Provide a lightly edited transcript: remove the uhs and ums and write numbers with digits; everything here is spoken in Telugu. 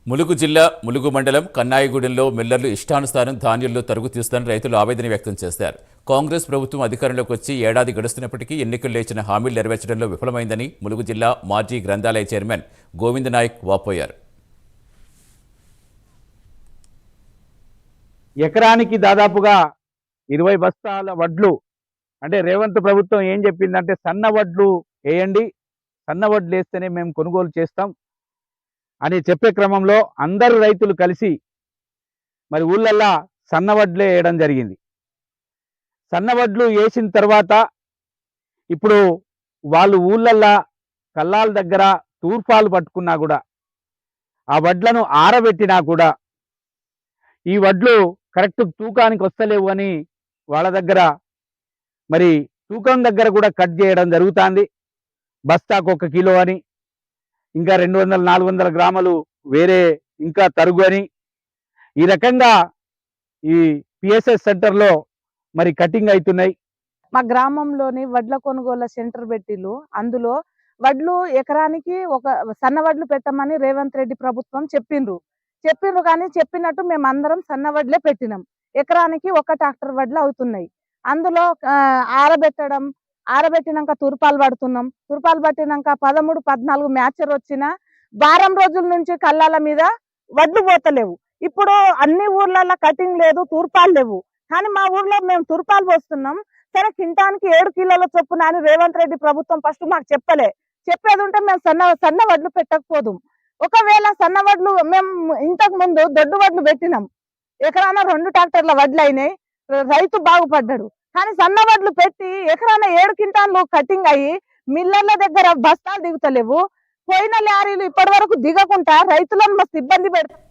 ములుగు జిల్లా ములుగు మండలం కన్నాయిగూడెంలో మిల్లర్లు ఇష్టానుసారం ధాన్యంలో తరుగు తీస్తారని రైతులు ఆవేదన వ్యక్తం చేశారు. కాంగ్రెస్ ప్రభుత్వం అధికారంలోకి వచ్చి ఏడాది గడుస్తున్నప్పటికీ ఎన్నికల్లో ఇచ్చిన హామీలు నెరవేర్చడంలో విఫలమైందని ములుగు జిల్లా మాజీ గ్రంథాలయ చైర్మన్ గోవింద్ నాయక్ వాపోయారు. ఎకరానికి దాదాపుగా 20 బస్తాల వడ్లు అంటే రేవంత్ ప్రభుత్వం ఏం చెప్పిందంటే సన్న వడ్లు వేయండి, సన్న వడ్లు వేస్తేనే మేము కొనుగోలు చేస్తాం అని చెప్పే క్రమంలో అందరు రైతులు కలిసి మరి ఊళ్ళల్లా సన్నవడ్లే వేయడం జరిగింది. సన్నవడ్లు వేసిన తర్వాత ఇప్పుడు వాళ్ళు ఊళ్ళల్లా కల్లాల దగ్గర తూర్పాలు పట్టుకున్నా కూడా ఆ వడ్లను ఆరబెట్టినా కూడా ఈ వడ్లు కరెక్ట్ తూకానికి వస్తలేవు అని వాళ్ళ దగ్గర మరి తూకం దగ్గర కూడా కట్ చేయడం జరుగుతుంది. బస్తాకు 1 కిలో అని, ఇంకా 200-400 గ్రాములు వేరే ఇంకా తరుగు అని, ఈ రకంగా ఈ పిఎస్ఎస్ సెంటర్లో మరి కటింగ్ అవుతున్నాయి. మా గ్రామంలోని వడ్ల కొనుగోలు సెంటర్ పెట్టిలు. అందులో వడ్లు ఎకరానికి ఒక సన్న వడ్లు పెట్టమని రేవంత్ రెడ్డి ప్రభుత్వం చెప్పిండ్రు కానీ చెప్పినట్టు మేము అందరం సన్న వడ్లే పెట్టినాం. ఎకరానికి 1 ట్రాక్టర్ వడ్లు అవుతున్నాయి. అందులో ఆరబెట్టినాక తుర్పాలు పడుతున్నాం. తుర్పాలు పట్టినాక 13-14 మ్యాచర్ వచ్చిన వారం రోజుల నుంచి కళ్ళాల మీద వడ్లు పోతలేవు. ఇప్పుడు అన్ని ఊర్లలో కటింగ్ లేదు, తూర్పాలు లేవు. కానీ మా ఊర్లో మేము తుర్పాలు పోస్తున్నాం. సరే కింటానికి 7 కిలోల చొప్పున అని రేవంత్ రెడ్డి ప్రభుత్వం ఫస్ట్ మాకు చెప్పేది ఉంటే మేము సన్న వడ్లు పెట్టకపోదు. ఒకవేళ సన్న వడ్లు మేము ఇంతకు ముందు దొడ్డు వడ్లు పెట్టినాం, ఎకరాన 2 ట్రాక్టర్ల వడ్లు అయినాయి, రైతు బాగుపడ్డాడు. కానీ సన్న వడ్లు పెట్టి ఎకరాన 7 క్వింటాన్లు కటింగ్ అయ్యి మిల్లర్ల దగ్గర బస్తాలు దిగుతలేవు. పోయిన లారీలు ఇప్పటి వరకు దిగకుండా రైతులను మస్తు ఇబ్బంది పెడతారు.